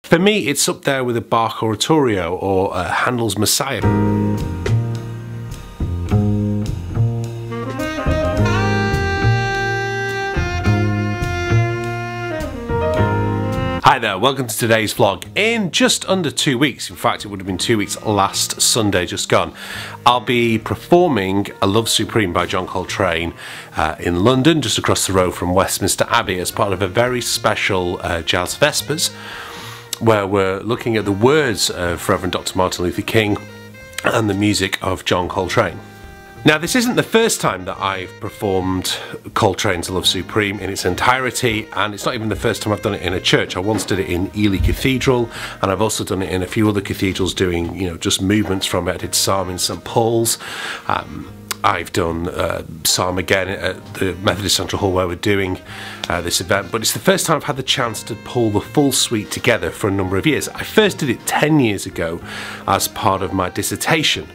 For me, it's up there with a Bach oratorio or Handel's Messiah. Hi there, welcome to today's vlog. In just under 2 weeks, in fact it would have been 2 weeks last Sunday just gone, I'll be performing A Love Supreme by John Coltrane in London, just across the road from Westminster Abbey, as part of a very special Jazz Vespers, where we're looking at the words of Reverend Dr. Martin Luther King and the music of John Coltrane. Now, this isn't the first time that I've performed Coltrane's A Love Supreme in its entirety, and it's not even the first time I've done it in a church. I once did it in Ely Cathedral, and I've also done it in a few other cathedrals doing, just movements from it. I did Psalm in St Paul's. I've done Psalm again at the Methodist Central Hall where we're doing this event, but it's the first time I've had the chance to pull the full suite together for a number of years. I first did it 10 years ago as part of my dissertation.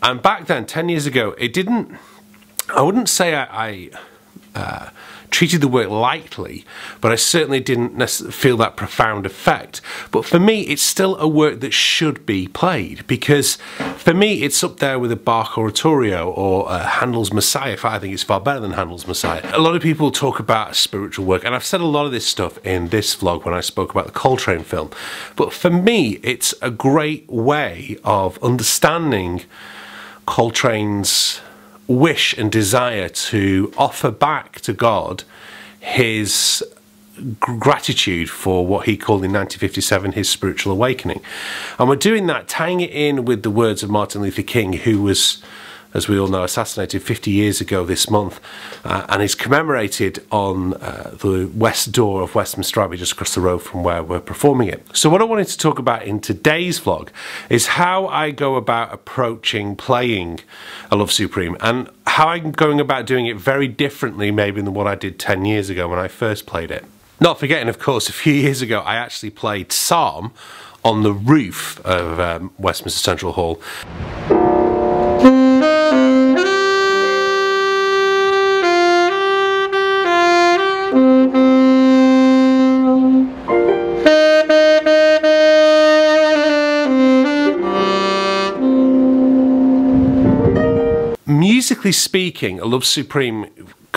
And back then, 10 years ago, I wouldn't say I treated the work lightly, but I certainly didn't feel that profound effect. But for me, it's still a work that should be played, because for me, it's up there with a Bach oratorio or Handel's Messiah. I think it's far better than Handel's Messiah. A lot of people talk about spiritual work, and I've said a lot of this stuff in this vlog when I spoke about the Coltrane film. But for me, it's a great way of understanding Coltrane's wish and desire to offer back to God his gratitude for what he called in 1957 his spiritual awakening. And we're doing that, tying it in with the words of Martin Luther King, who was, as we all know, assassinated 50 years ago this month, and is commemorated on the west door of Westminster Abbey, just across the road from where we're performing it. So what I wanted to talk about in today's vlog is how I go about approaching playing A Love Supreme, and how I'm going about doing it very differently maybe than what I did 10 years ago when I first played it. Not forgetting, of course, a few years ago I actually played Psalm on the roof of Westminster Central Hall. Musically speaking, A Love Supreme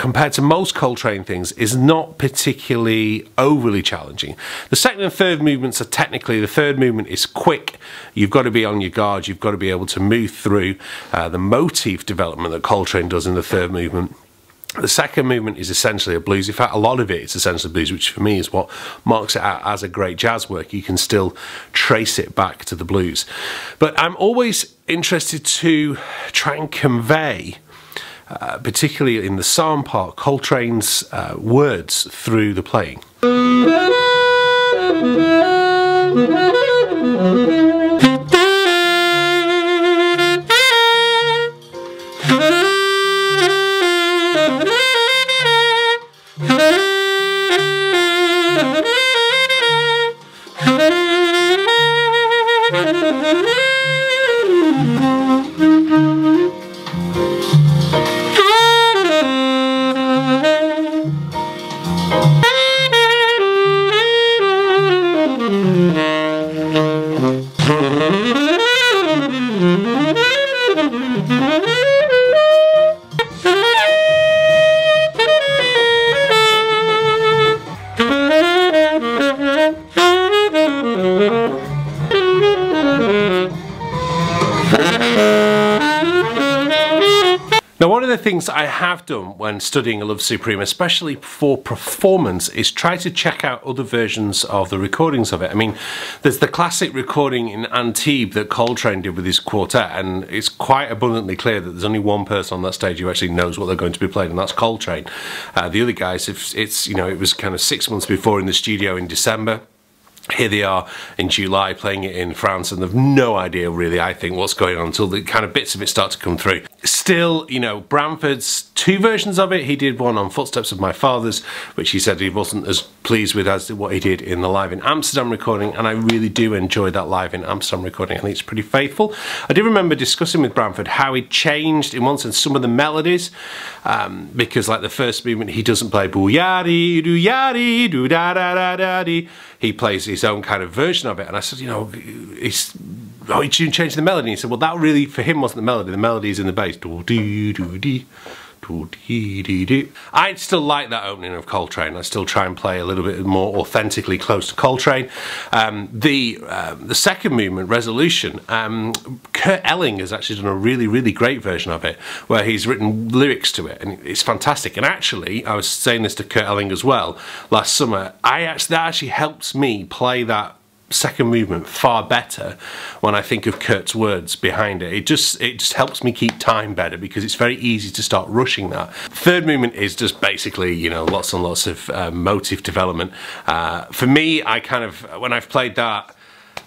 compared to most Coltrane things, is not particularly overly challenging. The second and third movements are technically, the third movement is quick. You've got to be on your guard. You've got to be able to move through the motif development that Coltrane does in the third movement. The second movement is essentially a blues. In fact, a lot of it is essentially blues, which for me is what marks it out as a great jazz work. You can still trace it back to the blues. But I'm always interested to try and convey, particularly in the psalm part, Coltrane's words through the playing. Now, one of the things I have done when studying A Love Supreme, especially for performance, is try to check out other versions of the recordings of it. I mean, there's the classic recording in Antibes that Coltrane did with his quartet, and it's quite abundantly clear that there's only one person on that stage who actually knows what they're going to be playing, and that's Coltrane. The other guys, it was kind of 6 months before in the studio in December. Here they are in July playing it in France, and they've no idea really, I think, what's going on until the kind of bits of it start to come through. Still, you know, Branford's two versions of it. He did one on Footsteps of My Father's, which he said he wasn't as pleased with as what he did in the Live in Amsterdam recording, and I really do enjoy that Live in Amsterdam recording. I think it's pretty faithful. I do remember discussing with Branford how he changed, in one sense, some of the melodies, because like the first movement, he doesn't play boo-yaddy, doo-yaddy, doo-da-da-da-da-dee. He plays his own kind of version of it, and I said, you know, he changed the melody. And he said, well, that really, for him, wasn't the melody is in the bass. Do-dee-doo-dee. I still like that opening of Coltrane. I still try and play a little bit more authentically close to Coltrane. The second movement, Resolution, Kurt Elling has actually done a really, really great version of it, where he's written lyrics to it, and it's fantastic. And actually, I was saying this to Kurt Elling as well last summer, that actually helps me play that second movement far better when I think of Kurt's words behind it. It just helps me keep time better, because it's very easy to start rushing that. Third movement is just basically, you know, lots and lots of motif development. For me, I kind of, when I've played that,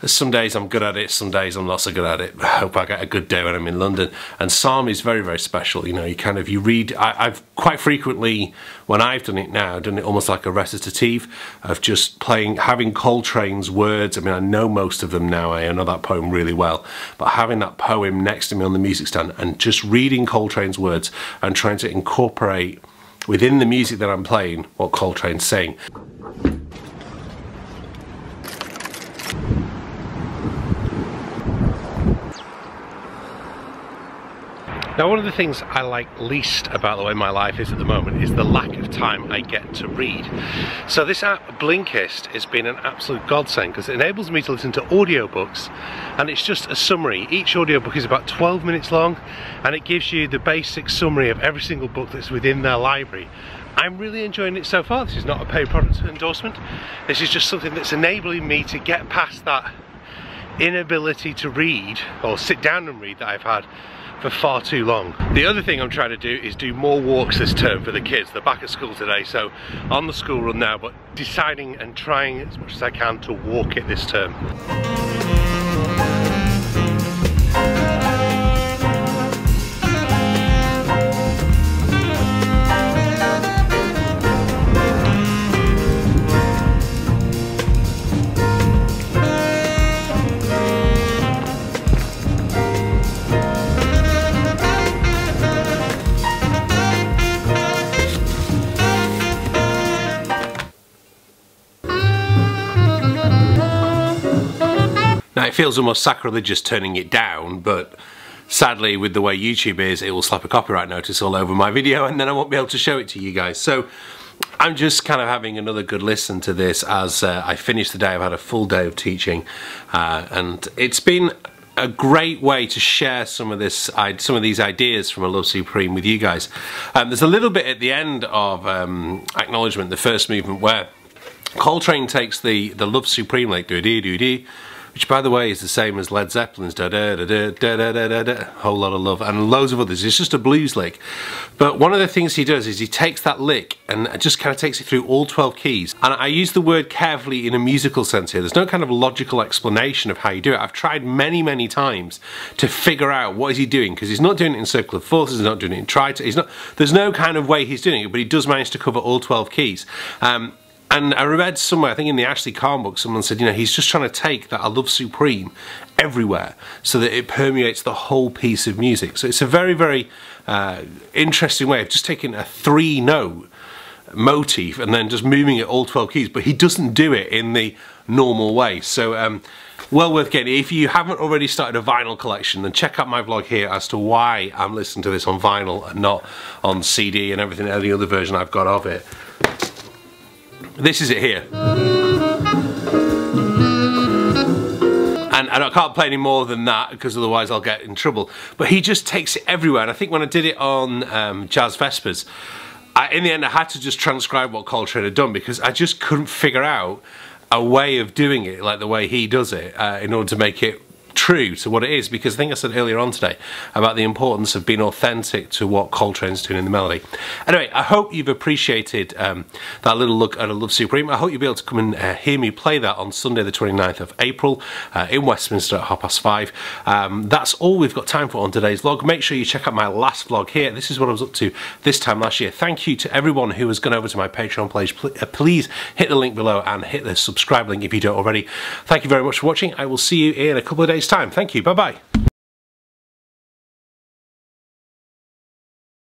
some days I'm good at it, some days I'm not so good at it. I hope I get a good day when I'm in London. And psalm is very, very special. You know, you read, I've quite frequently, when I've done it now, done it almost like a recitative of just having Coltrane's words. I mean, I know most of them now, I know that poem really well, but having that poem next to me on the music stand and just reading Coltrane's words and trying to incorporate within the music that I'm playing what Coltrane's saying. Now, one of the things I like least about the way my life is at the moment is the lack of time I get to read. So this app, Blinkist, has been an absolute godsend, because it enables me to listen to audiobooks, and it's just a summary. Each audiobook is about 12 minutes long, and it gives you the basic summary of every single book that's within their library. I'm really enjoying it so far. This is not a paid product endorsement. This is just something that's enabling me to get past that inability to read, or sit down and read, that I've had for far too long. The other thing I'm trying to do is do more walks this term for the kids. They're back at school today, so on the school run now, but deciding and trying as much as I can to walk it this term. Now, it feels almost sacrilegious turning it down, but sadly, with the way YouTube is, it will slap a copyright notice all over my video and then I won't be able to show it to you guys. So I'm just kind of having another good listen to this as I finish the day. I've had a full day of teaching and it's been a great way to share some of these ideas from A Love Supreme with you guys. There's a little bit at the end of Acknowledgement, the first movement, where Coltrane takes the Love Supreme, like do-dee-doo-dee, which by the way is the same as Led Zeppelin's da-da-da-da-da-da-da-da, Whole Lot of Love, and loads of others. It's just a blues lick. But one of the things he does is he takes that lick and just kind of takes it through all 12 keys. And I use the word carefully in a musical sense here. There's no kind of logical explanation of how you do it. I've tried many times to figure out what is he doing, because he's not doing it in circle of fourths, he's not doing it in tritone, there's no kind of way he's doing it, but he does manage to cover all 12 keys. And I read somewhere, I think in the Ashley Kahn book, someone said, you know, he's just trying to take that I Love Supreme everywhere so that it permeates the whole piece of music. So it's a very interesting way of just taking a 3-note motif and then just moving it all 12 keys, but he doesn't do it in the normal way. So well worth getting. If you haven't already started a vinyl collection, then check out my vlog here as to why I'm listening to this on vinyl and not on CD and everything, any other version I've got of it. This is it here. And I can't play any more than that because otherwise I'll get in trouble. But he just takes it everywhere. And I think when I did it on Jazz Vespers, in the end I had to just transcribe what Coltrane had done because I just couldn't figure out a way of doing it like the way he does it in order to make it true to what it is, because I think I said earlier on today about the importance of being authentic to what Coltrane's doing in the melody. Anyway, I hope you've appreciated that little look at A Love Supreme. I hope you'll be able to come and hear me play that on Sunday the 29th of April in Westminster at 5:30. That's all we've got time for on today's vlog. Make sure you check out my last vlog here. This is what I was up to this time last year. Thank you to everyone who has gone over to my Patreon page. Please hit the link below and hit the subscribe link if you don't already. Thank you very much for watching. I will see you in a couple of days time. Thank you. Bye bye.